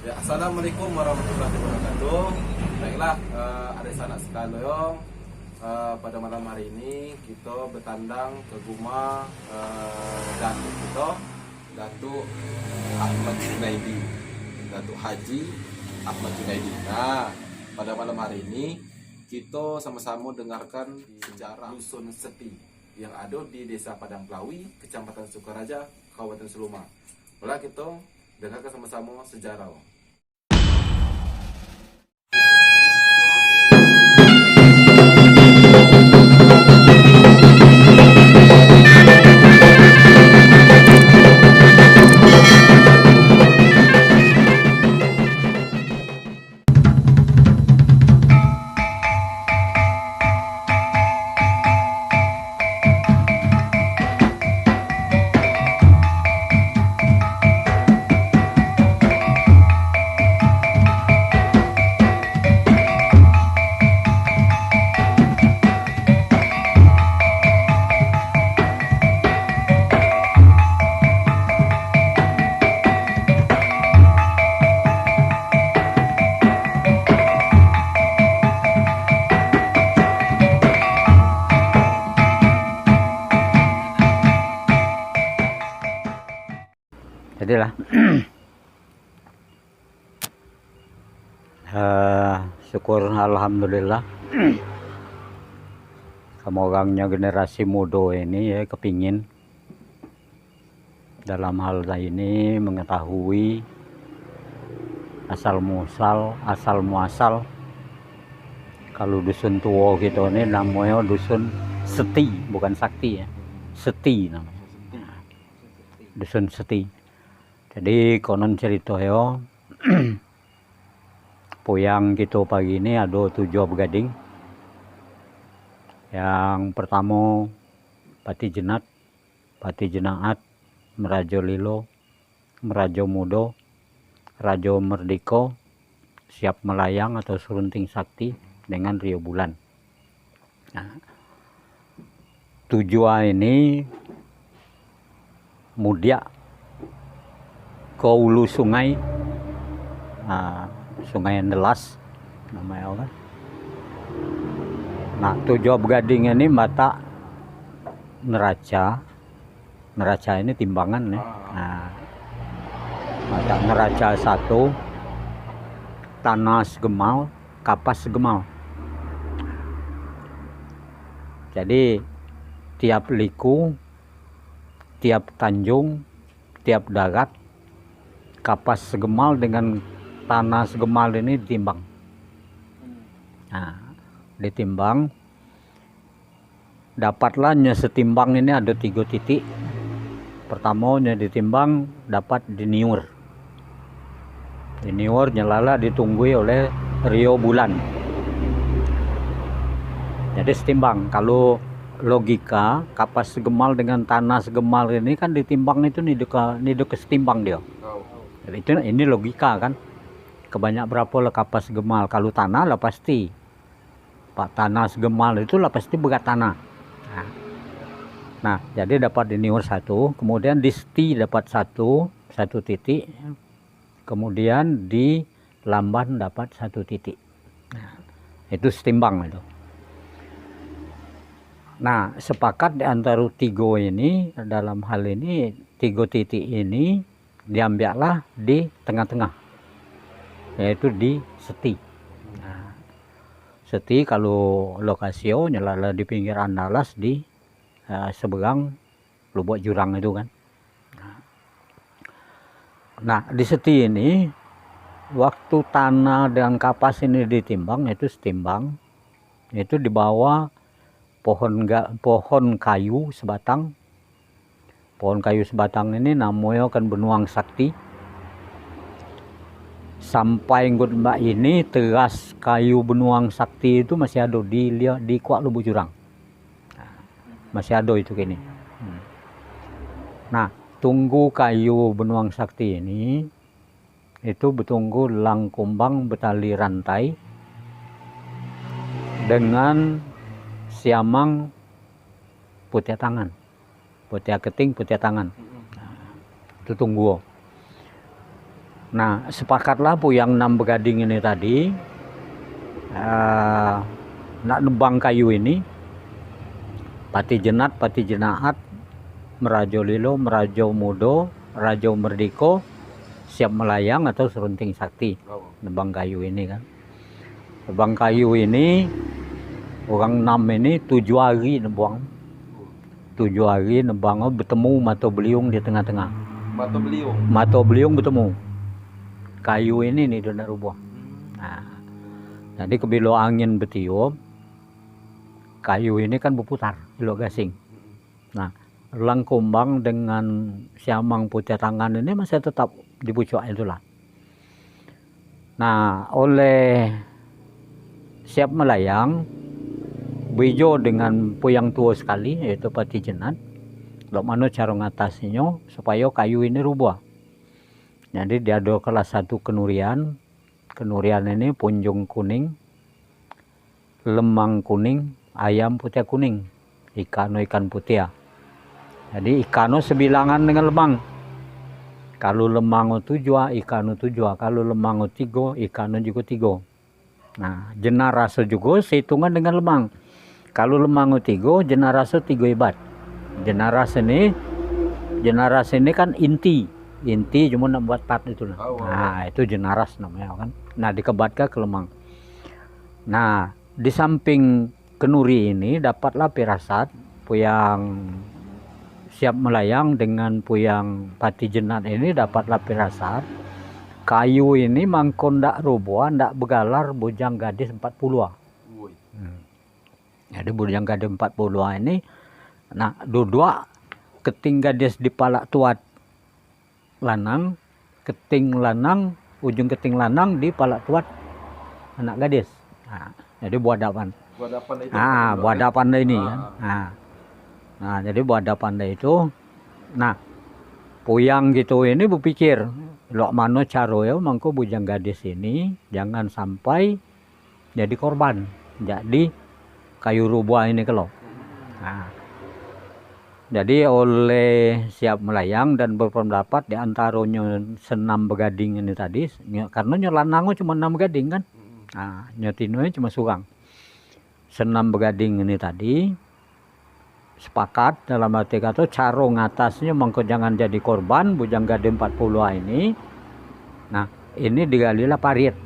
Ya, Assalamualaikum warahmatullahi wabarakatuh. Baiklah, adik sanak sekalian, pada malam hari ini kita bertandang ke rumah Datuk kita, Datuk Ahmad Junaidi, Datuk Haji Ahmad Junaidi. Nah, pada malam hari ini kita sama-sama dengarkan sejarah Dusun Seti yang ada di Desa Padang Pelawi, Kecamatan Sukaraja, Kabupaten Seluma. Boleh kita dengarkan sama-sama sejarah. Jadilah syukur alhamdulillah kamu orangnya generasi muda ini ya kepingin dalam hal ini mengetahui asal muasal kalau dusun tua gitu ini namanya dusun Seti, bukan Sakti ya, Seti namanya, dusun Seti. Jadi konon cerita ya puyang gitu pagi ini ada 7 begading. Yang pertama Pati Jenat, Pati Jenaat, Merajo Lilo, Merajo Mudo, Rajo Merdiko, Siap Melayang atau Serunting Sakti dengan Rio Bulan. Nah, tujuan ini mudia ke hulu sungai, Sungai Nelas namanya kan. Nah, 7 begading ini mata neraca ini timbangan nih. Nah, mata neraca 1, tanah segemal, kapas segemal. Jadi tiap liku, tiap tanjung, tiap darat, kapas segemal dengan tanah segemal ini ditimbang. Nah, ditimbang, dapatlah setimbang ini ada 3 titik. Pertamanya ditimbang dapat diniur. Diniur nyelala ditunggui oleh Rio Bulan. Jadi setimbang. Kalau logika kapas segemal dengan tanah segemal ini kan ditimbang itu nih ke setimbang dia. Itu ini logika kan. Kebanyak berapa lah kapas segemal. Kalau tanah lah pasti. Pak tanah segemal itu lah pasti berat tanah. Nah, jadi dapat diniur 1, kemudian di Seti dapat 1 titik, kemudian di Lamban dapat 1 titik. Nah, itu setimbang itu. Nah, sepakat di antara 3 ini, dalam hal ini 3 titik ini diambillah di tengah-tengah, yaitu di Seti. Nah, Seti kalau lokasio nyelala di pinggir Andalas di seberang lubuk jurang itu kan. Nah, di Seti ini waktu tanah dan kapas ini ditimbang, itu setimbang, itu dibawa pohon kayu sebatang. Pohon kayu sebatang ini namanya kan benuang sakti. Sampai nggut mbak ini teras kayu benuang sakti itu masih ada di kuak lubuk jurang. Masih ada itu kini. Nah, tunggu kayu benuang sakti ini itu betunggu lang kumbang betali rantai dengan siamang putih tangan, putih keting, putih tangan. Itu tunggu. Nah, sepakatlah Puyang Enam Begading ini tadi nak nebang kayu ini, Pati Jenat, Pati Jenaat, Merajo Lilo, Merajo Mudo, Rajo Merdiko, Siap Melayang atau Serunting Sakti. Nebang kayu ini kan. Nebang kayu ini orang 6 ini 7 hari nebang. 7 hari nebang, bertemu Mato Beliung di tengah-tengah. Mato Beliung. Mato Beliung bertemu. Kayu ini nih dia nak rubah. Nah, jadi kebilo angin bertiup, kayu ini kan berputar, ilo gasing. Nah, Elang Kumbang dengan Siamang Putih Tangan ini masih tetap di pucuk itulah. Nah, oleh Siap Melayang, Bejo dengan Puyang tua sekali, yaitu Pati Jenat, lo mana cara ngatasinya supaya kayu ini rubah. Jadi dia ada kelas 1 kenurian. Kenurian ini punjung kuning, lemang kuning, ayam putih kuning, ikan putih. Jadi ikan sebilangan dengan lemang. Kalau lemang 7, ikan 7. Kalau lemang 3, ikan juga 3. Nah, jenar rasa juga sehitungan dengan lemang. Kalau lemang 3, jenar rasa 3 hebat. Jenar rasa ini kan inti cuma nak buat tat itu lah. Nah, itu jenaras namanya kan. Nah, dikebatkan ke lemang. Nah, di samping kenuri ini dapatlah pirasat Puyang Siap Melayang dengan Puyang Pati Jenat ini dapatlah pirasat kayu ini mangkon ndak roboh, ndak begalar bujang gadis 40. Jadi bujang gadis 40 ini, nah dua keting gadis di palak tuat lanang, ujung keting lanang di palak tuat anak gadis. Nah, jadi buadapan. Itu. Buadapan ini kan. Nah, jadi buadapan itu. Nah, Puyang gitu ini berpikir, lo mana caro ya mangko bujang gadis ini jangan sampai jadi korban. Jadi kayu rubah ini kalau. Nah, jadi oleh Siap Melayang dan berpendapat di antaranya Senam Begading ini tadi, karena nyolanango cuma 6 gading kan. Nah, nyotinonya cuma surang. Senam Begading ini tadi sepakat dalam arti kata caro ngatasnya mangko jangan jadi korban bujang gading 40 ini. Nah, ini digalilah parit.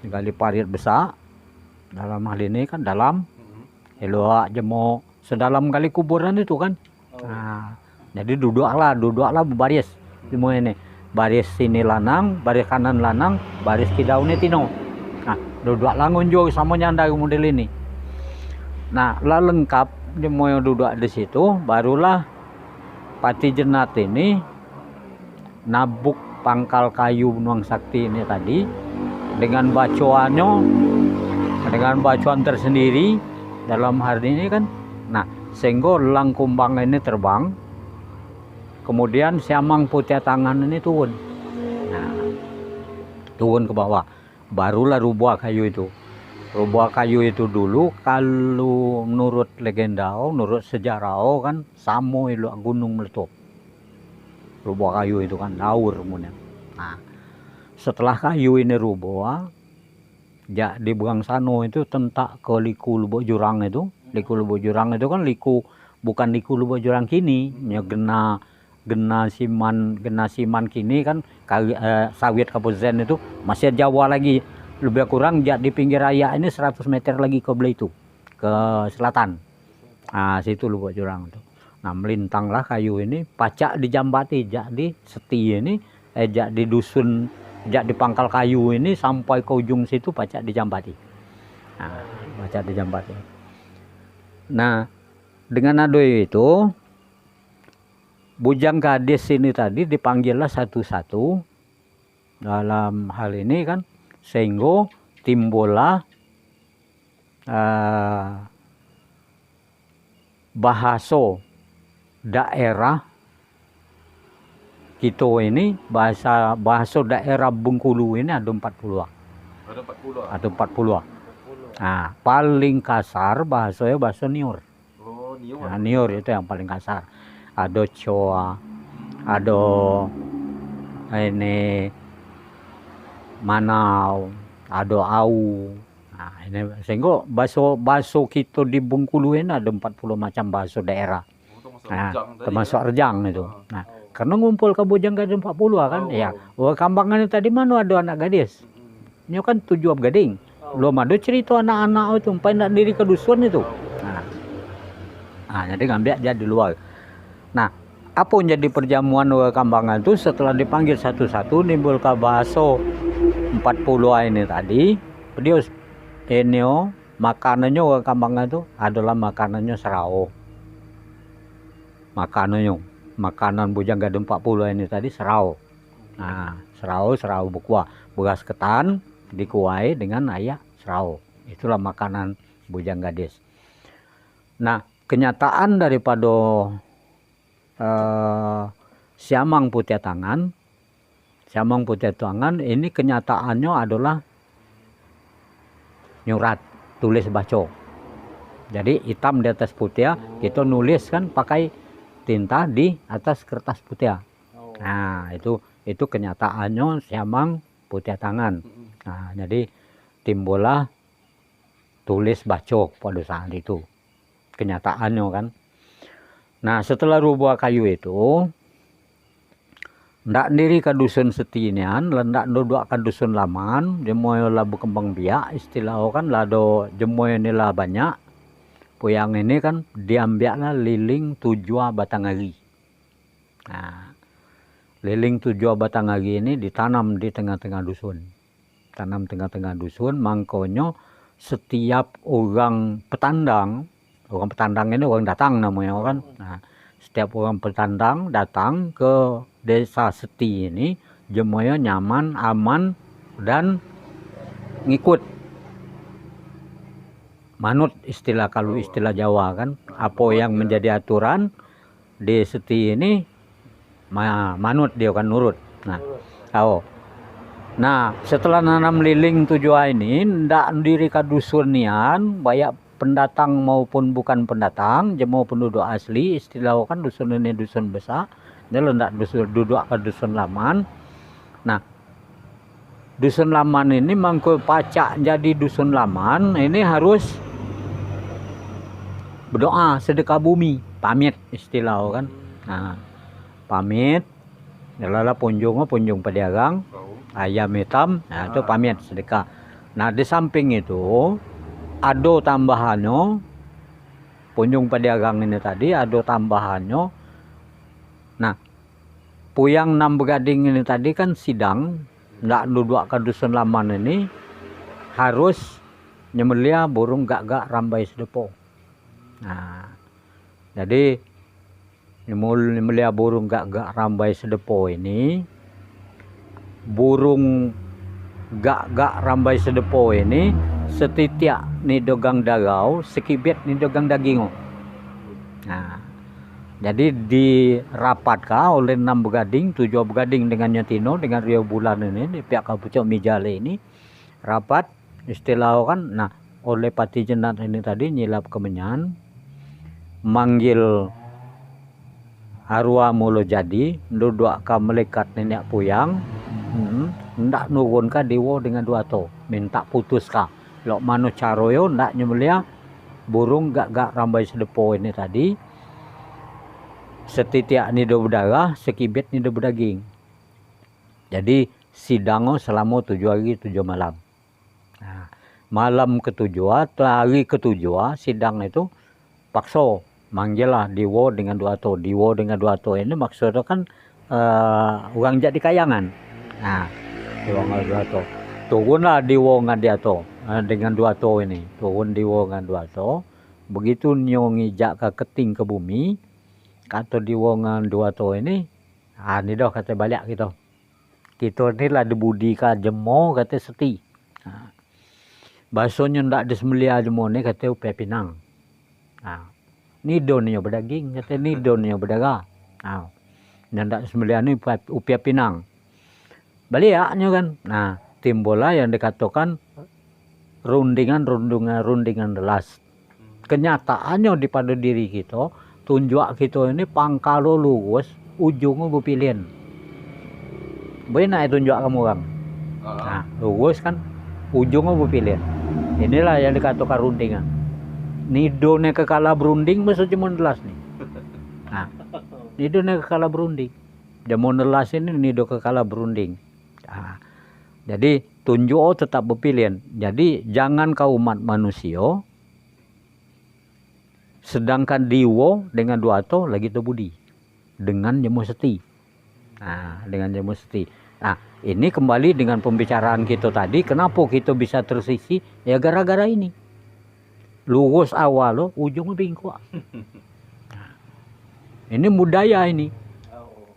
Digali parit besar. Dalam hal ini kan dalam eloak jemo sedalam kali kuburan itu kan. Nah, jadi duduklah berbaris semua ini. Baris sini lanang, baris kanan lanang, baris kidau ini tino. Nah, duduklah ngunjuk sama nyanda model ini. Nah, lah lengkap dia mau duduk di situ, barulah Pati Jenat ini nabuk pangkal kayu Nuang Sakti ini tadi dengan bacaan tersendiri dalam hari ini kan. Nah, sehingga Elang Kumbang ini terbang, kemudian Siamang Putih Tangan ini turun. Nah, turun ke bawah, barulah rubah kayu itu. Rubah kayu itu dulu kalau menurut legenda, menurut sejarah kan samo itu gunung meletup. Rubah kayu itu kan daur kemudian. Nah, setelah kayu ini rubah, di Buang Sano itu tentak ke liku lubuk jurang itu. Liku lubuk jurang itu kan bukan liku lubuk jurang kini, ya gena siman kini kan sawit Kapuzen itu masih Jawa lagi. Lebih kurang di pinggir raya ini 100 meter lagi ke belah itu, ke selatan. Nah, situ lubuk jurang itu. Nah, melintanglah kayu ini, pacak dijambati, di seti ini, di dusun, di pangkal kayu ini sampai ke ujung situ pacak dijambati. Nah, pacak dijambati. Nah, dengan ado itu, bujang gadis ini tadi dipanggillah satu-satu dalam hal ini kan. Sehingga timbullah bahasa daerah kita ini, bahasa daerah Bengkulu ini ada 40. Ada 40. Nah, paling kasar bahasa Nior. Nah, Nior itu yang paling kasar. Ada Coa, ada ini Manau, ada Au. Nah, ini sehingga baso kita di Bengkulu ini ada 40 macam baso daerah. Termasuk rejang itu. Nah, karena ngumpul ke Bojanggede 40 kan, ya. Kambangan tadi mana ada anak gadis. Ini kan 7 gading. Belum ada cerita anak-anak itu, sampai nak diri ke dusun itu. Nah, jadi ngambil aja di luar. Nah, apa yang jadi perjamuan warga Kambangan itu setelah dipanggil satu-satu nimbul ke baso 40 ini tadi, dia ini makanannya warga Kambangan itu adalah makanannya serau. Makanan Bojanggede 40 ini tadi serau. Nah, serau berkuah, beras ketan dikuai dengan ayak serau. Itulah makanan Bojanggede. Nah, kenyataan daripada siamang putih tangan ini kenyataannya adalah nyurat, tulis baca. Jadi hitam di atas putih, kita nulis kan pakai tinta di atas kertas putih. Nah, itu kenyataannya siamang putih tangan. Nah, jadi timbullah tulis baca pada saat itu. Kenyataannya kan. Nah, setelah rubah kayu itu, ndak diri ke dusun setinian, lendak duduk ke dusun laman, jemoy labu kembang biak, istilah kan lado jemoy ini lah banyak. Puyang ini kan diambilnya liling 7 batang ari. Nah, liling 7 batang ari ini ditanam di tengah-tengah dusun. Tanam tengah-tengah dusun, mangkonyo setiap orang petandang ini orang datang namanya kan. Nah, setiap orang petandang datang ke desa Seti ini, jemoyo nyaman, aman, dan ngikut. Manut kalau istilah Jawa kan, apa yang menjadi aturan di Seti ini, manut dia kan nurut. Nah, setelah nanam liling 7 ini, ndak diri ke dusunian, banyak pendatang maupun bukan pendatang, jemaah penduduk asli, istilah kan dusun ini dusun besar, dia lendak duduk ke dusun laman. Nah, dusun laman ini mangko pacak jadi dusun laman, ini harus berdoa sedekah bumi, pamit istilah kan. Nah, pamit, adalah punjung pedagang, ayam hitam, nah itu pamit sedekah. Nah, di samping itu ada tambahannya, punjung pedagang ini tadi ada tambahannya. Nah, puyang 6 begading ini tadi kan sidang, ndak duduk ke dusun laman ini harus nyemelia burung gak rambai sedepo. Nah, jadi nyemelia burung gak rambai sedepo ini, burung gak rambai sedepo ini setitiak ni dogang dagau, sekibet ni dogang daging. Nah, jadi dirapatkan oleh 6 begading, 7 begading dengan Nyatino, dengan Rio Bulan ini, di pihak Kabupaten Mijale ini, rapat, istilah kan, nah, oleh Pati Jenat ini tadi, nyilap kemenyan, manggil arwah mulo jadi, duduk ke melekat nenek puyang, ndak nurun ka dewa dengan dua to, minta putus ka. Lok mano caroyo ndak nyemelia burung gak rambai sedepo ini tadi, setitiak ni do berdarah, sekibet ni do berdaging. Jadi sidang selama 7 hari 7 malam. Nah, malam ketujuh, hari ketujuh sidang itu pakso manggil lah dewa dengan dua to. Dewa dengan dua to ini maksudnya kan orang jadi kayangan. Nah, dewa dengan dua to. Turunlah dewa dengan dia to. Dengan dua to ini, turun dewa dengan dua to. Begitu nyo ngijak ke keting ke bumi, kata dewa dengan dua to ini, ini dah kata balik kita. Kita ni lah dibudi ka jemo kata seti. Bahasanya ndak dismelia jemo ni kata upaya pinang. Ni donnya berdaging, kata ni donnya berdarah. Ndak dismelia ni upaya pinang. Baliaknya kan. Nah, timbullah yang dikatakan rundingan relas. Kenyataannya di pada diri kita, tunjuk kita ini pangkalo lurus, ujungnya berpilihan. boleh nak tunjuk kamu orang. Nah, lurus kan, ujungnya berpilihan. Inilah yang dikatakan rundingan. Nidone kekala berunding mesti cuma nelas nih. Nah, nidone kekala berunding. Jamu nelas ini nido kekala berunding. Nah, jadi tunjuk tetap berpilihan. Jadi jangan kau umat manusia, sedangkan diwo dengan dua atau lagi terbudi dengan jemu seti. Nah, dengan jemu seti. Nah, ini kembali dengan pembicaraan kita tadi. Kenapa kita bisa tersisi? Ya gara-gara ini. Lurus awal lo, ujungnya bingkok. Ini budaya ini.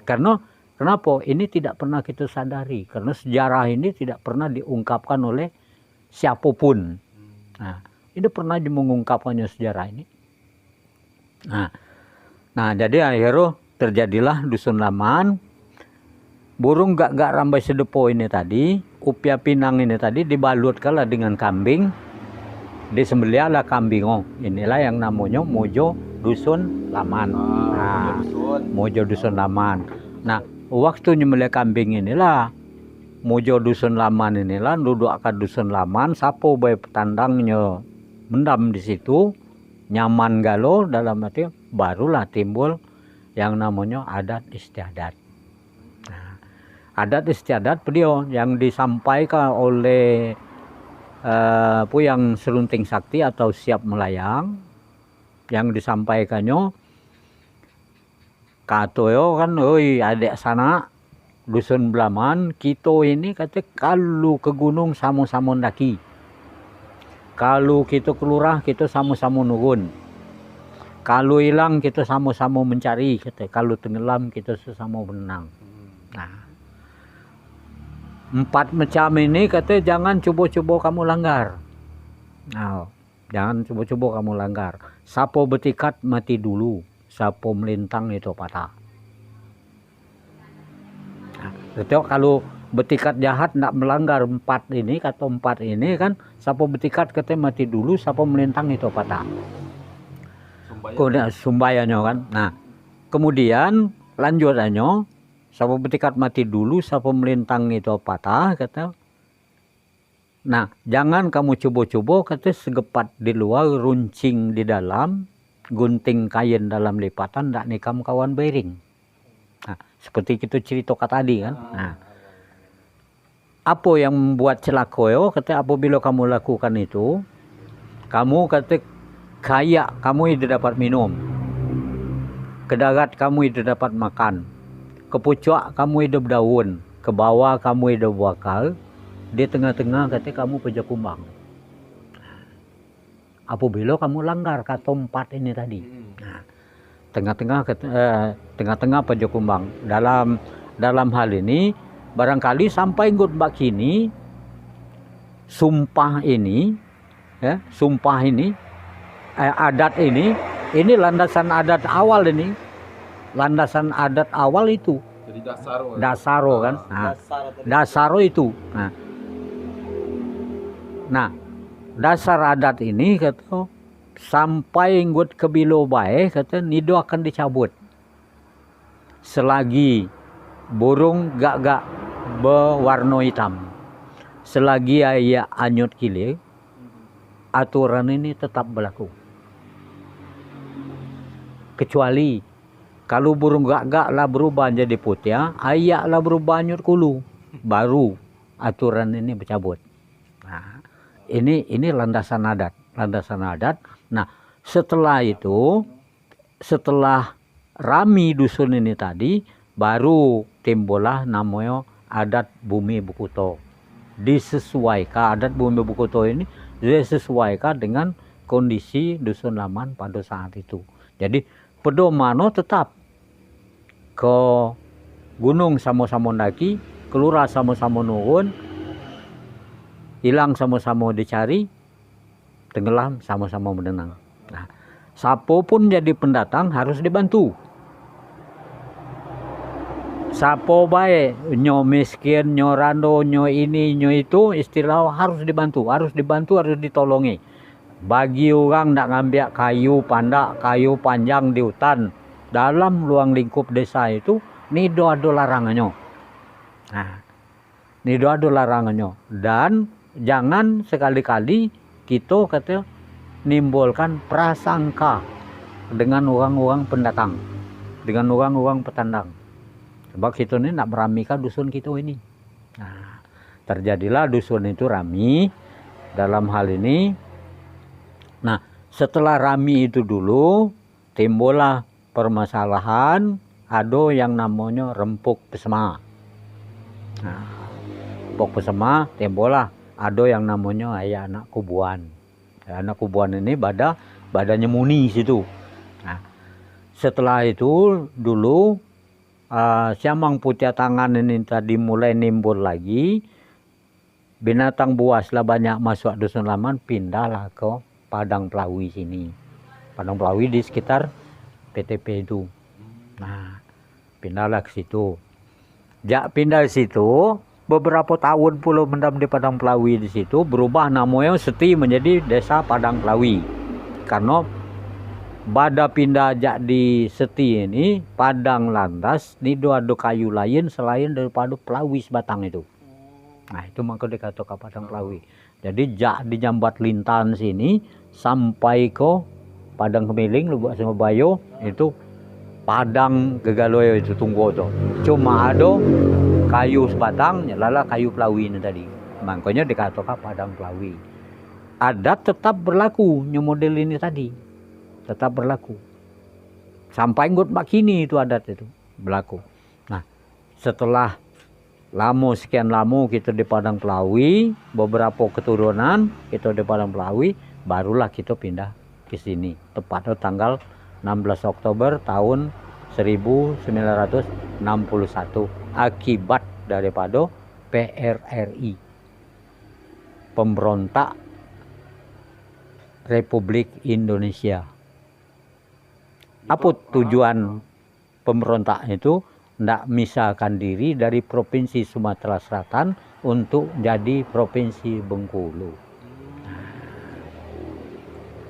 Karena kenapa? Ini tidak pernah kita sadari. Karena sejarah ini tidak pernah diungkapkan oleh siapapun. Nah, ini pernah mengungkapkannya sejarah ini. Nah, jadi akhirnya terjadilah dusun Laman. Burung gak rambai sedepo ini tadi, upia pinang ini tadi dibalut kalah dengan kambing, disembelihlah kambing. Oh, inilah yang namanya Mojo Dusun Laman. Mojo Dusun Laman. Nah, waktu nyembelih kambing inilah Mojo Dusun Laman inilah duduk ke Dusun Laman, sapo bae petandangnya mendam di situ, nyaman galo dalam arti barulah timbul yang namanya adat istiadat. Adat istiadat beliau yang disampaikan oleh Puyang Serunting Sakti atau Siap Melayang, yang disampaikannya katoyo kan, oi adik sana dusun Belaman, kita ini kata kalau ke gunung sama-sama ndaki, kalau kita kelurah kita sama-sama nurun, kalau hilang kita sama-sama mencari, kata kalau tenggelam kita sesama berenang. Nah, 4 macam ini kata jangan coba-coba kamu langgar. Nah, jangan coba-coba kamu langgar. Sapo bertikat mati dulu, sapo melintang itu patah. Nah, kalau bertikat jahat nak melanggar 4 ini, kata 4 ini kan, sapo bertikat kata mati dulu, sapo melintang itu patah. Sumbayanya kan. Nah, kemudian lanjutannya, sapo bertikat mati dulu, sapo melintang itu patah, kata. Nah, jangan kamu coba-coba, kata segepat di luar, runcing di dalam, gunting kain dalam lipatan, ndak nikam kawan bering. Nah, seperti kita ceritakan tadi kan. Nah, apa yang membuat celaka yo, kata apabila kamu lakukan itu, kamu kata kaya kamu tidak dapat minum, ke darat kamu tidak dapat makan, ke pucuk kamu hidup daun, ke bawah kamu hidup bakal, di tengah-tengah kata kamu peja kumbang. Apabila kamu langgar kata 4 ini tadi. Nah, tengah-tengah peja kumbang. Dalam hal ini barangkali sampai nggut mbak kini sumpah ini, ya, adat ini landasan adat awal ini. Landasan adat awal itu. Jadi dasaro kan. Nah, dasaro itu. Nah, dasar adat ini kata sampai nggut ke bilo bae kata nido akan dicabut. Selagi burung gak berwarna hitam. Selagi ayah anyut kilir, aturan ini tetap berlaku. Kecuali kalau burung gak lah berubah jadi putih, ayak lah berubah nyut kulu, baru aturan ini bercabut. Nah, ini landasan adat. Nah, setelah itu, setelah rami dusun ini tadi, baru timbullah namanya adat Bumi Bukuto. Disesuaikan adat Bumi Bukuto ini disesuaikan dengan kondisi dusun Laman pada saat itu. Jadi pedomano tetap ke gunung sama-sama ndaki, kelurah sama-sama nurun, hilang sama-sama dicari, tenggelam sama-sama berenang. Nah, sapo pun jadi pendatang harus dibantu. Sapo baik, nyo miskin, nyo rando, nyo ini, nyo itu, istilah harus dibantu, harus ditolongi. Bagi orang nak ngambil kayu pandak, kayu panjang di hutan, dalam ruang lingkup desa itu, nido ada larangannya. Nah, ini ada larangannya. Dan jangan sekali-kali kita kata nimbulkan prasangka dengan orang-orang pendatang, dengan orang-orang petandang. Sebab kita ini nak meramikan dusun kita ini. Nah, terjadilah dusun itu rami dalam hal ini. Nah, setelah rami itu dulu timbullah permasalahan, ada yang namanya rempuk pesema. Nah, rempuk pesema timbullah ada yang namanya ayah anak kubuan. Anak kubuan ini badannya muni situ. Nah, setelah itu dulu siamang putih tangan ini tadi mulai nimbul lagi. Binatang buas lah banyak masuk dusun Laman, pindahlah ke Padang Pelawi sini. Padang Pelawi di sekitar PTP itu. Nah, pindahlah ke situ. Jak pindah ke situ, beberapa tahun pula mendam di Padang Pelawi di situ, berubah namanya Seti menjadi Desa Padang Pelawi. Karena pada pindah jak di Seti ini, Padang lantas, ini ada kayu lain selain daripada Pelawi sebatang itu. Nah, itu maka dikatakan Padang Pelawi. Jadi jak di Jambat Lintan sini sampai ke Padang Kemiling, Lubuk Semabayo itu Padang Gegaloyo itu tunggu tuh. Cuma ada kayu sebatang, nyalala kayu Pelawi ini tadi. Makanya dikatakan Padang Pelawi. Adat tetap berlaku, model ini tadi tetap berlaku. Sampai ngut kini itu adat itu berlaku. Nah, setelah sekian lama kita di Padang Pelawi, beberapa keturunan kita di Padang Pelawi, barulah kita pindah ke sini. Tepatnya tanggal 16 Oktober tahun 1961 akibat daripada PRRI, Pemberontak Republik Indonesia. Apa tujuan pemberontak itu? Tidak misalkan diri dari Provinsi Sumatera Selatan untuk jadi Provinsi Bengkulu.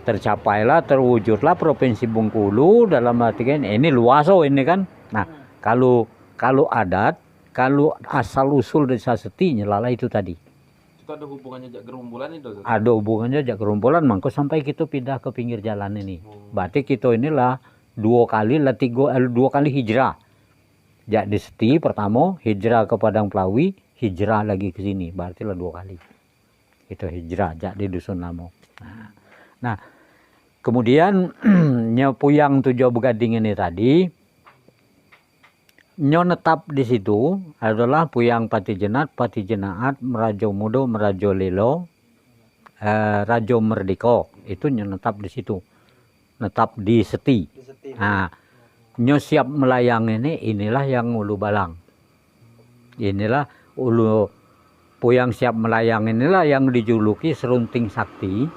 Tercapailah, terwujudlah Provinsi Bengkulu dalam artian ini luas ini kan. Nah, kalau adat, kalau asal usul Desa Seti nyelala itu tadi. Itu ada hubungannya jak gerumbulan itu? Ada hubungannya jak gerumbulan, mangko sampai kita pindah ke pinggir jalan ini. Berarti kita inilah dua kali hijrah. Jak di Seti pertama, hijrah ke Padang Pelawi, hijrah lagi ke sini. Berarti lah dua kali. Itu hijrah, jak di Dusun Lamo. Nah, kemudian Puyang Tujuh Begading ini tadi, nyo netap di situ adalah Puyang Pati Jenat, Pati Jenaat, Merajo Mudo, Merajo Lilo, Rajo Merdeka. Itu nyo netap di situ. Netap di Seti. Nah, nyo siap melayang inilah yang Ulu Balang. Inilah Puyang siap melayang inilah yang dijuluki Serunting Sakti.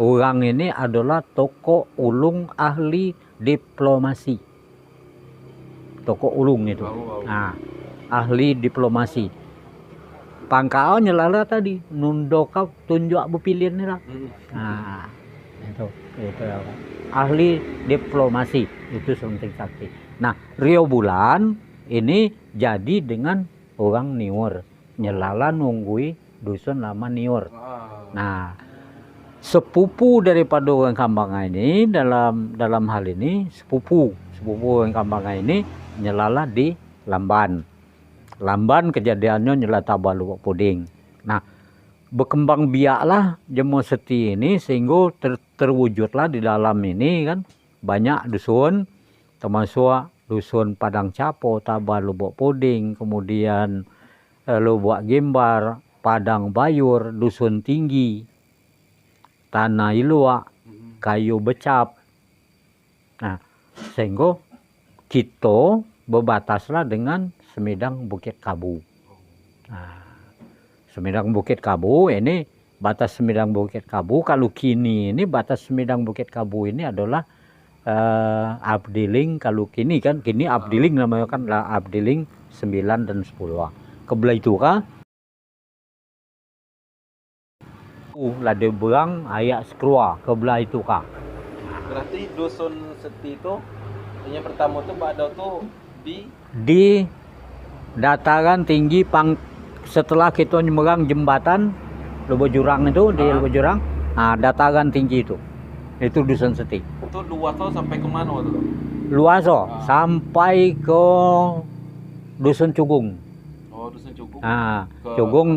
Orang ini adalah tokoh ulung ahli diplomasi. Tokoh ulung itu. Nah, ahli diplomasi. Pangkal nyelala tadi nundoka tunjuk bepilin nih lah. Nah, itu ya. Ahli diplomasi itu Serunting Sakti. Nah, Rio Bulan ini jadi dengan orang Nior, nyelala nunggui dusun lama Nior. Nah, sepupu daripada orang Kambangan ini dalam hal ini sepupu orang Kambangan ini nyelala di Lamban. Lamban kejadiannya nyelala Tabalubuk Puding. Nah, berkembang biaklah Jemo Seti ini sehingga terwujudlah di dalam ini kan banyak dusun, termasuk dusun Padang Capo, Tabalubuk Puding, kemudian Lubuk Gimbar, Padang Bayur, Dusun Tinggi, Tanah Iluak, Kayu Becap. Nah, sehingga kita berbataslah dengan Semidang Bukit Kabu. Nah, Semidang Bukit Kabu ini batas Semidang Bukit Kabu. Kalau kini ini batas Semidang Bukit Kabu ini adalah Abdiling. Kalau kini Abdiling namanya kan lah Abdiling 9 dan 10. Kebelah itu kah? Lah dia berang ayak sekrua kebelah itu kah? Berarti dusun Seti itu yang pertama tuh Mbak Ado tuh di dataran tinggi setelah kita nyeberang jembatan Lubuk Jurang itu di Lubuk Jurang, dataran tinggi itu Dusun Seti. Itu luas tuh sampai kemana waktu itu? Luas sampai ke Dusun Cugung. Oh, Dusun Cugung. Cugung.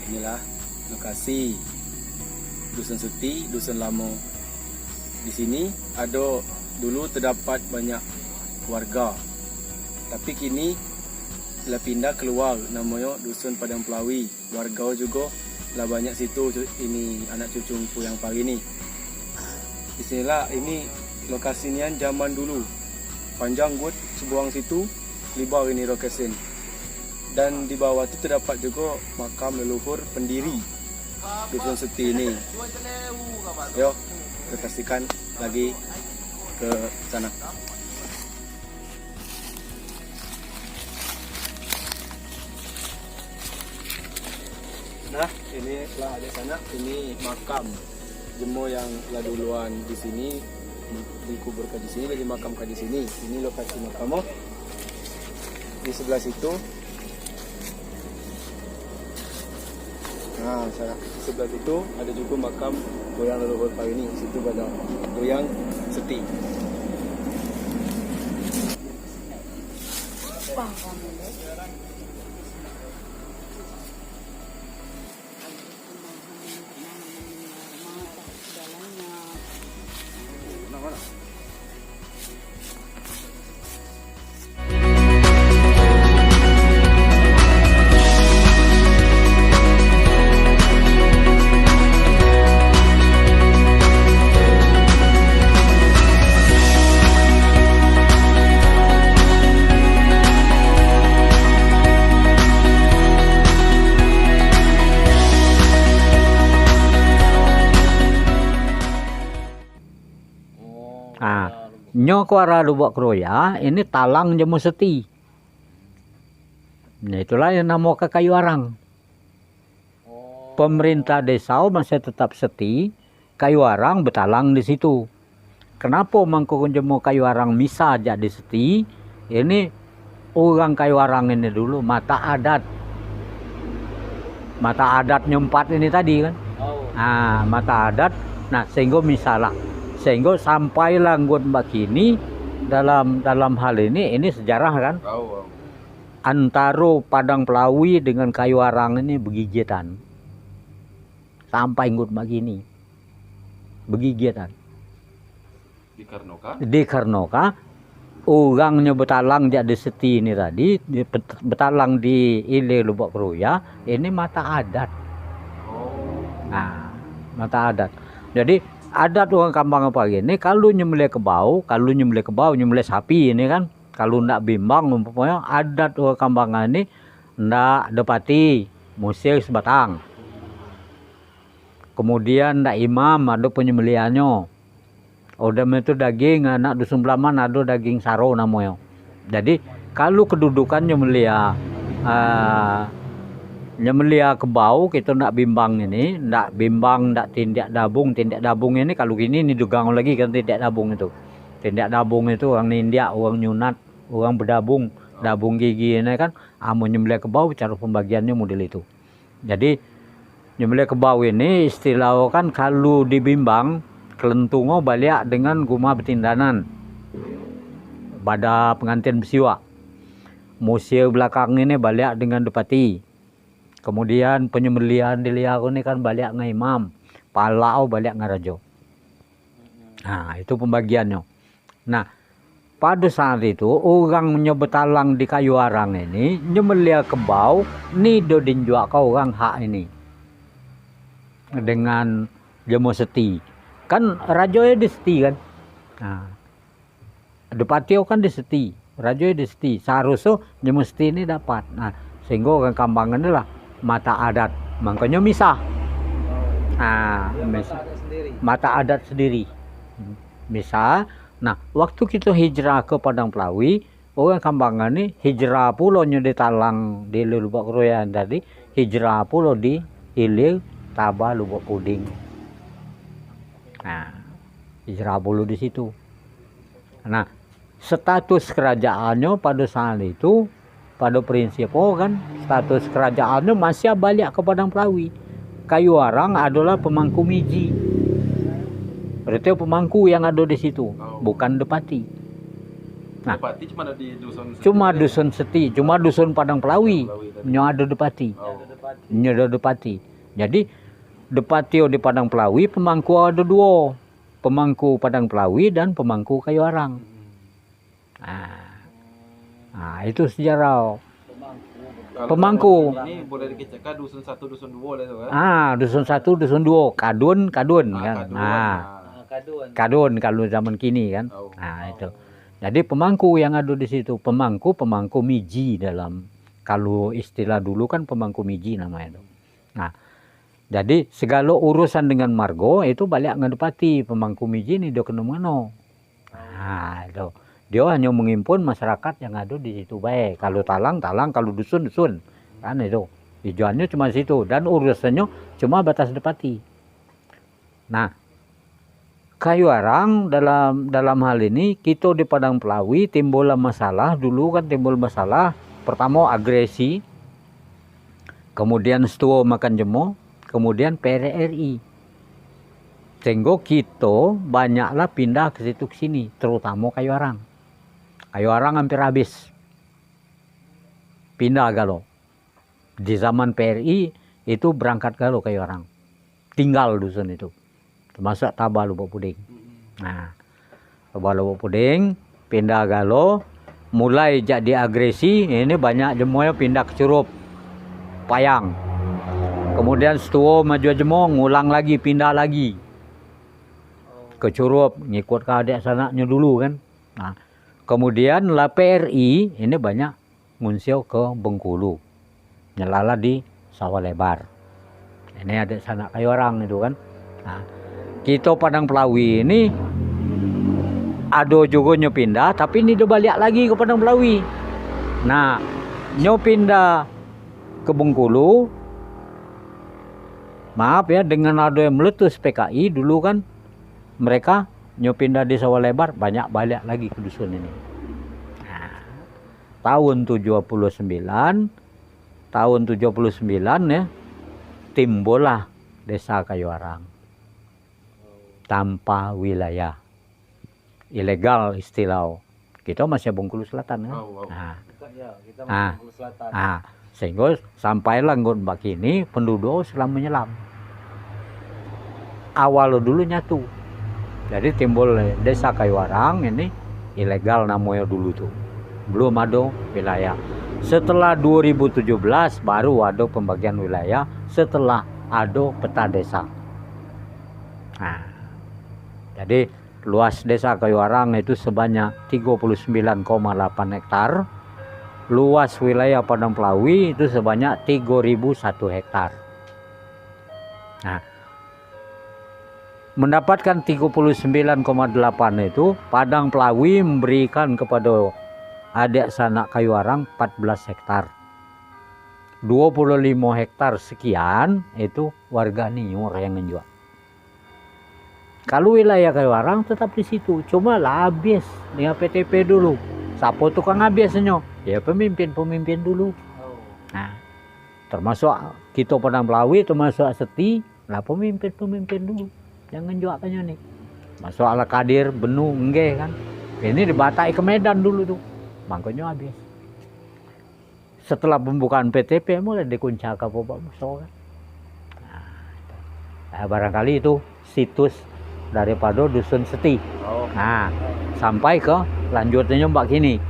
Inilah lokasi Dusun Seti, Dusun Lamo. Di sini ada dulu terdapat banyak warga, tapi kini telah pindah keluar, namanya Dusun Padang Pelawi. Warga juga lah banyak situ, ini anak cucuku yang pagi ini. Di sinilah ini lokasinya zaman dulu, panjang buat sebuang situ, lebar ini lokasi. Dan di bawah itu terdapat juga makam leluhur pendiri Dusun Seti ini. Yuk, kita pastikan lagi ke sana. Nah, ini lah ada sana. Ini makam jemo yang lah duluan di sini, dikuburkan di sini, jadi makamkan di sini. Ini lokasi makamnya. Di sebelah situ. Nah, sebelah itu ada juga makam goyang leluhur pagi ini. Situ pada goyang Seti. Nyo kuara Lubuk Kroya ini talang Jemu Seti. Nah, itulah yang nama ke Kayu Arang. Pemerintah desa masih tetap Seti, Kayu Arang betalang di situ. Kenapa mangkukun Jemu Kayu Arang misa aja di Seti? Ini orang Kayu Arang ini dulu mata adatnya 4 ini tadi kan. Mata adat. Nah, sehingga misalah. Sehingga sampailah nggon bakini dalam hal ini sejarah kan. Antara Padang Pelawi dengan Kayu Arang ini begigitan. Sampai nggon bakini. Begigitan. Di Karnoka orangnya betalang jadi Seti ini tadi, betalang di Ile Lubuk Kroya, ini mata adat. Nah, mata adat. Jadi adat orang kampung apa gini, kalau nyembelih kebau, nyembelih sapi ini kan, kalau ndak bimbang umpamanya adat orang kampung ini ndak dapati musik sebatang. Kemudian ndak imam ada penyembelihannya. Udah itu daging anak dusun Belaman ada daging saro namanya. Jadi kalau kedudukan nyembelih kebau kita ndak bimbang ini, ndak tindak dabung ini kalau gini ini dugang lagi kan tindak dabung itu. Tindak dabung itu orang nindak, orang nyunat, orang berdabung, dabung gigi ini kan mau nyembelih kebau cara pembagiannya model itu. Jadi nyembelih kebau ini istilah kan kalau dibimbang kelentungo balik dengan guma betindanan. Pada pengantin bersiwa. Musim belakang ini balik dengan depati. Kemudian penyembelihan di liar ini kan balik nge imam, palau balik nge rajo. Nah, itu pembagiannya. Nah, pada saat itu orang menyebetalang di Kayu Arang ini nyembelih kebau, ni do dinjuak ke orang hak ini. Dengan Jemo Seti. Kan rajonya di Seti kan. Nah, Depatio kan di Seti, rajonya di Seti. Seharusnya Jemo Seti ini dapat. Nah, sehingga orang Kambangan adalah mata adat. Makanya misah. Nah, mata adat sendiri. Misah. Nah, waktu kita hijrah ke Padang Pelawi, orang Kambangan ini hijrah pulau di Talang di Lubuk Royan tadi, hijrah pulau di Hilir Taba Lubuk Puding. Nah, hijrah pulau di situ. Nah, status kerajaannya pada saat itu, pada prinsip kan, status kerajaannya masih balik ke Padang Pelawi. Kayuarang adalah pemangku miji. Berarti pemangku yang ada di situ, bukan Depati. Nah, Depati cuma ada di dusun Seti. Cuma dusun Seti, cuma dusun Padang Pelawi. Nyo ada Depati. Nyo ada Depati. Jadi Depatio di Padang Pelawi, pemangku ada dua. Pemangku Padang Pelawi dan pemangku Kayuarang. Nah, itu sejarah. Pemangku. Ini boleh dikecekkan dusun 1, dusun 2 lah itu kan. Dusun 1, dusun 2, kadun kan. Kadun kalau zaman kini kan. Nah, itu. Jadi pemangku yang ada di situ, pemangku miji dalam, kalau istilah dulu kan pemangku miji namanya itu. Nah, jadi segala urusan dengan margo itu balik ngedepati pemangku miji ini dia kena mano. Nah, itu. Dia hanya mengimpun masyarakat yang ada di situ baik. Kalau talang, kalau dusun. Kan itu. Tujuannya cuma situ dan urusannya cuma batas Depati. Nah, Kayuarang dalam hal ini kita di Padang Pelawi timbul masalah dulu kan, timbul masalah pertama agresi, kemudian setua makan jemo, kemudian PRRI. Sehingga kita banyaklah pindah ke situ ke sini, terutama Kayuarang. Kayuarang hampir habis. Pindah galo. Di zaman PRI itu berangkat galo Kayuarang. Tinggal dusun itu. Termasuk Taba Lubuk Puding. Nah, Taba Lubuk Puding pindah galo, mulai jadi agresi, ini banyak jemonya pindah ke Curup, Payang. Kemudian setua maju jemo, ngulang lagi, pindah lagi ke Curup, ngikut ke adik sanaknya dulu kan. Nah, kemudian lah PRI ini banyak ngunsio ke Bengkulu, nyelala di Sawah Lebar. Ini adik sanak Kayuarang itu kan. Nah, kita Padang Pelawi ini ada juga nyo pindah, tapi ini dia balik lagi ke Padang Pelawi. Nah, nyo pindah ke Bengkulu, maaf ya, dengan ada yang meletus PKI dulu kan, mereka nyo pindah di Sawah Lebar, banyak balik lagi ke dusun ini. Nah, tahun 79 ya, timbullah desa Kayuarang tanpa wilayah, ilegal istilah. Kita masih Bengkulu Selatan kan. Bengkulu Selatan. Nah, sehingga sampailah nggon bak ini penduduk selam menyelam. Awal dulu nyatu. Jadi timbul desa Kayuarang ini ilegal namanya dulu tuh. Belum ada wilayah. Setelah 2017 baru ada pembagian wilayah, setelah ada peta desa. Nah, jadi luas desa Kayuarang itu sebanyak 39,8 hektar. Luas wilayah Padang Pelawi itu sebanyak 3.001 hektar. Nah, mendapatkan 39,8 itu Padang Pelawi memberikan kepada adik sanak Kayuarang 14 hektar. 25 hektar sekian itu warga Niur yang menjual. Kalau wilayah Kayuarang tetap di situ, cuma lah habis dengan PTP dulu. Siapa tukang habisnya? Ya pemimpin dulu. Nah, termasuk kita Padang Pelawi, termasuk Seti, lah pemimpin dulu. Jangan jualannya nih. Masuk ala Kadir, Benu, enggak kan? Ini dibatai ke Medan dulu tuh, makanya habis. Setelah pembukaan PTP mulai dikuncak ke Bapak Musa kan. Nah, barangkali itu situs daripada dusun Seti. Nah, sampai ke lanjutnya mbak kini.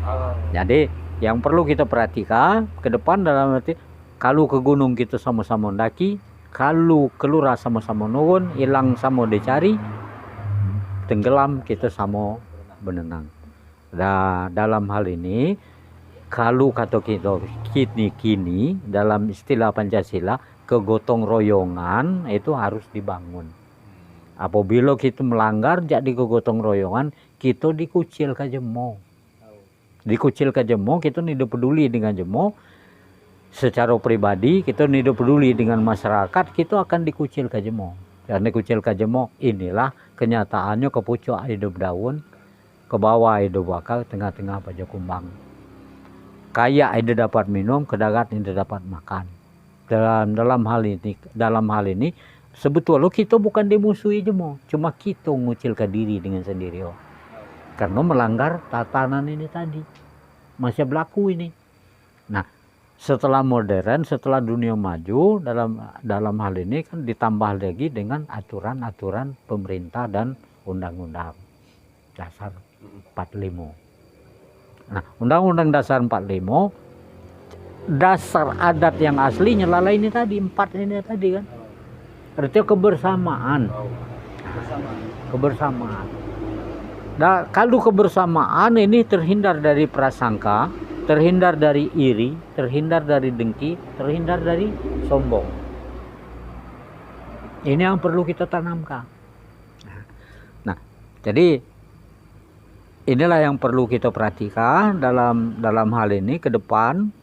Jadi yang perlu kita perhatikan ke depan dalam arti kalau ke gunung kita sama-sama mendaki, Kalau keluar sama-sama nuhun, hilang sama dicari, tenggelam kita sama berenang. Dalam hal ini, kalau kata kita kini dalam istilah Pancasila, kegotong royongan itu harus dibangun. Apabila kita melanggar jadi kegotong royongan, kita dikucil ke jemo. Dikucil ke jemo, kita tidak peduli dengan jemo. Secara pribadi, kita tidak peduli dengan masyarakat, kita akan dikucil ke jemo. Dan dikucil ke jemo, inilah kenyataannya ke pucuk hidup daun, ke bawah hidup bakal, tengah-tengah pajak kumbang. Kaya tidak dapat minum, ke darat tidak dapat makan. Dalam hal ini sebetulnya kita bukan dimusuhi jemo, cuma kita ngucil ke diri dengan sendiri. Karena melanggar tatanan ini tadi. Masih berlaku ini. Nah, setelah modern, setelah dunia maju, dalam hal ini kan ditambah lagi dengan aturan-aturan pemerintah dan undang-undang dasar 45. Nah, undang-undang dasar 45, dasar adat yang asli nyelala ini tadi, 4 ini tadi kan. Artinya kebersamaan. Kebersamaan. Nah, kalau kebersamaan ini terhindar dari prasangka, terhindar dari iri, terhindar dari dengki, terhindar dari sombong. Ini yang perlu kita tanamkan. Nah, jadi inilah yang perlu kita perhatikan dalam hal ini ke depan.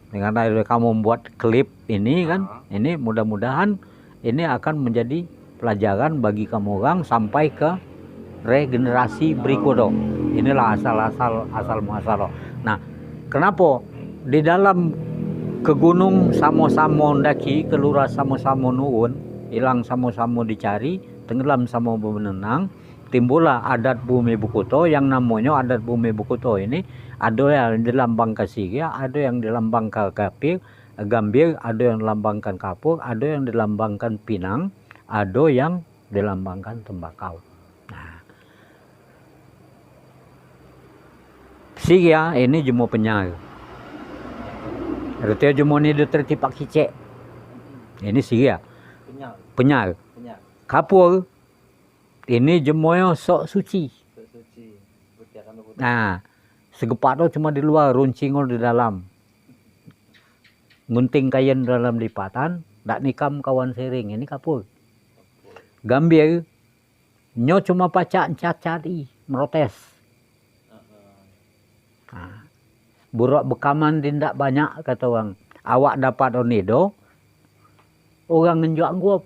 Dengan kamu membuat klip ini kan, ini mudah-mudahan ini akan menjadi pelajaran bagi kamu orang sampai ke regenerasi berikutnya. Inilah asal muasal. Nah, kenapa di dalam ke gunung sama-sama ndaki, keluar sama-sama nuwun, hilang sama-sama dicari, tenggelam sama berenang, timbullah adat bumi Bukuto yang namanya adat bumi Bukuto ini. Ada yang dilambangkan Sigia, ada yang dilambangkan Gambir, ada yang dilambangkan Kapur, ada yang dilambangkan Pinang, ada yang dilambangkan tembakau. Nah, Sigia ini jemu penyal. Artinya jemu ini tertipak kicek. Ini Sigia. Penyal. Kapur ini jemu sok suci. Nah, segepat itu cuma di luar, runcingol di dalam. Gunting kain dalam lipatan, dak nikam kawan sering. Ini kapur. Gambir, nyo cuma pacak cari, merotes. Nah, buruk bekaman tindak banyak kata orang. Awak dapat onido, orang ngenjuak guop.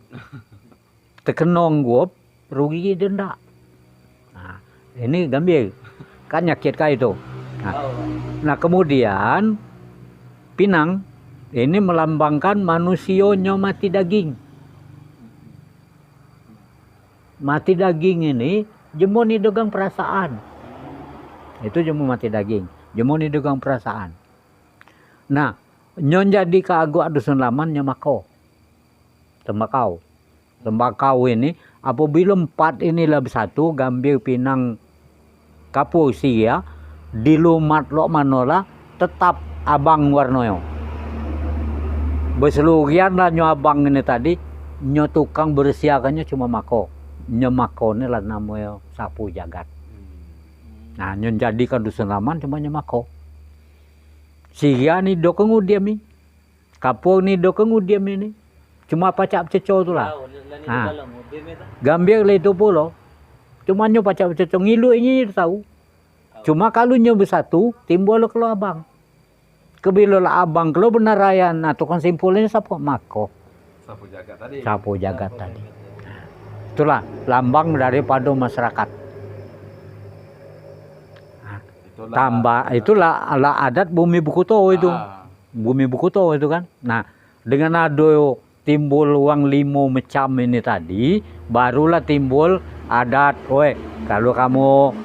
Terkenong guop, rugi denda. Nah, ini gambir. Kan nyakit kah itu. Nah, kemudian Pinang ini melambangkan manusia mati daging. Mati daging ini jemu ni dogang perasaan. Itu jemu mati daging. Jemu ni dogang perasaan. Nah, nyon jadi keagak dusun laman nyamako. Tembakau ini apabila 4 inilah bersatu, Gambir, Pinang, Kapur, Sigia, dilumat lo manola tetap abang warnoyo. Berseluruhan lah nyo abang ini tadi, nyo tukang bersiakannya cuma mako. Nyo mako ini lah namanya sapu jagat. Nah, nyo jadikan dusun laman cuma nyo mako. Sigia ni dokeng udiam ni. Kapur ni dokeng udiam ini. Cuma pacak ceco tu lah. Nah, Gambir lah itu pula. Cuma nyo pacak ceco ngilu ini tahu. Cuma kalau nyo bersatu, timbul lo kalau abang. Kebilo lah abang, kalau benar raya, nah tukang simpulnya siapa? Mako. Sapu jagat tadi. Sapu jagat tadi. Itulah lambang daripada masyarakat. Nah, itulah adat bumi Bukuto itu. Bumi Bukuto itu kan. Nah, dengan ada timbul uang 5 macam ini tadi, barulah timbul adat, kalau kamu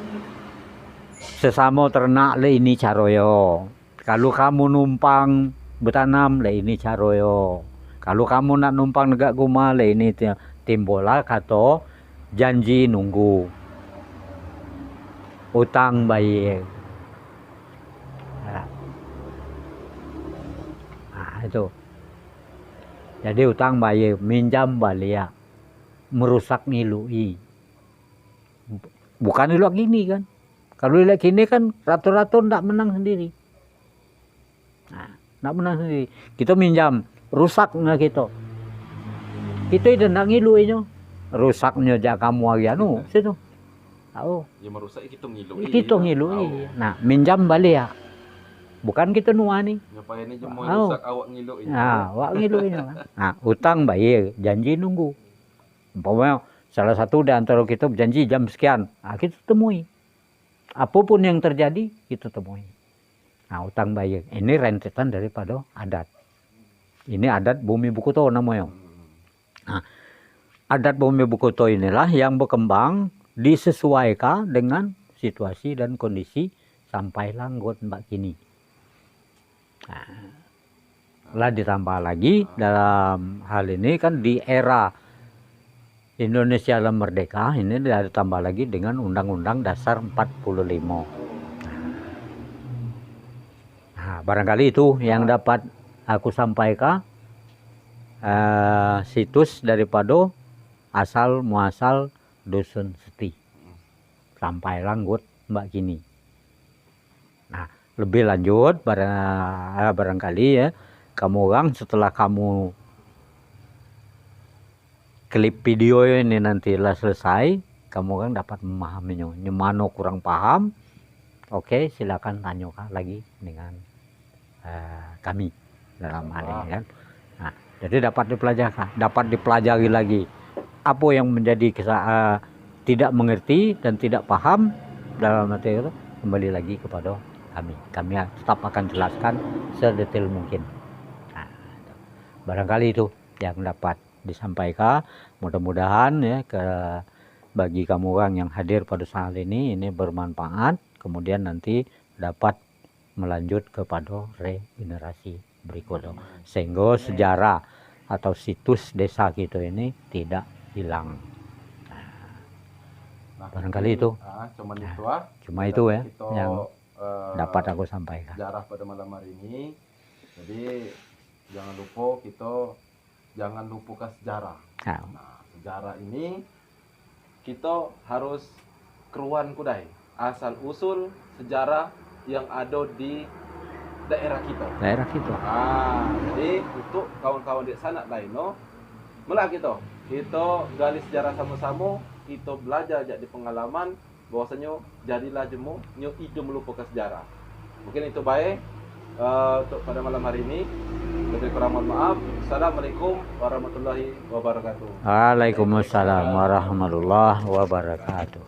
sesama ternak le ini caroyo. Kalau kamu numpang bertanam le ini caroyo. Kalau kamu nak numpang negak guma le ini timbullah kata janji nunggu. Utang bayar. Nah, itu. Jadi utang bayar, minjam balik, merusak nilui. Bukan nilai gini kan. Kalau nilai gini kan rata-rata ndak menang sendiri. Nah, ndak menang sendiri. Kita minjam, rusaknya kita. Kita tidak ngiluinya. Rusaknya jak kamu lagi anu, situ. Tahu. Ya merusak kita ngilui. Kita ngilui. Nah, minjam balik ya. Bukan kita nuani. Ngapain ini cuma rusak awak ngilui. Nah, awak ngilui kan. Nah, utang bayar, janji nunggu. Umpamanya salah satu di antara kita berjanji jam sekian, nah, kita temui. Apapun yang terjadi, kita temui. Nah, utang bayar. Ini rentetan daripada adat. Ini adat Bumi Bukuto namanya. Nah, adat Bumi Bukuto inilah yang berkembang disesuaikan dengan situasi dan kondisi sampai langgut mbak kini. Nah, lah ditambah lagi dalam hal ini kan di era Indonesia yang merdeka ini ditambah lagi dengan Undang-Undang Dasar 45. Nah, barangkali itu yang dapat aku sampaikan, situs daripada asal muasal Dusun Seti sampai langgut mbak kini. Nah, lebih lanjut barangkali ya kamu orang setelah kamu klip video ini nanti lah selesai, kamu orang dapat memahaminya. Nyemano kurang paham, oke, silakan tanyakan lagi dengan kami dalam hal ini kan. Nah, jadi dapat dipelajari lagi apa yang menjadi tidak mengerti dan tidak paham dalam materi itu, kembali lagi kepada kami. Kami tetap akan jelaskan sedetail mungkin. Nah, barangkali itu yang dapat disampaikan. Mudah-mudahan ya bagi kamu orang yang hadir pada saat ini bermanfaat. Kemudian nanti dapat melanjut kepada regenerasi berikutnya, sehingga sejarah atau situs desa kita ini tidak hilang. Nah, barangkali itu. Cuma itu ya yang dapat aku sampaikan. Sejarah pada malam hari ini. Jadi jangan lupa jangan lupakan sejarah. Nah, sejarah ini kita harus keruan kudai asal usul sejarah yang ada di daerah kita. Jadi untuk kawan-kawan di sana lain malah kita gali sejarah sama-sama, kita belajar jadi pengalaman bahwasanya jadilah jemu nyo itu melupakan sejarah. Mungkin itu baik untuk pada malam hari ini. Lebih kurang mohon maaf. Assalamualaikum warahmatullahi wabarakatuh. Waalaikumsalam warahmatullahi wabarakatuh.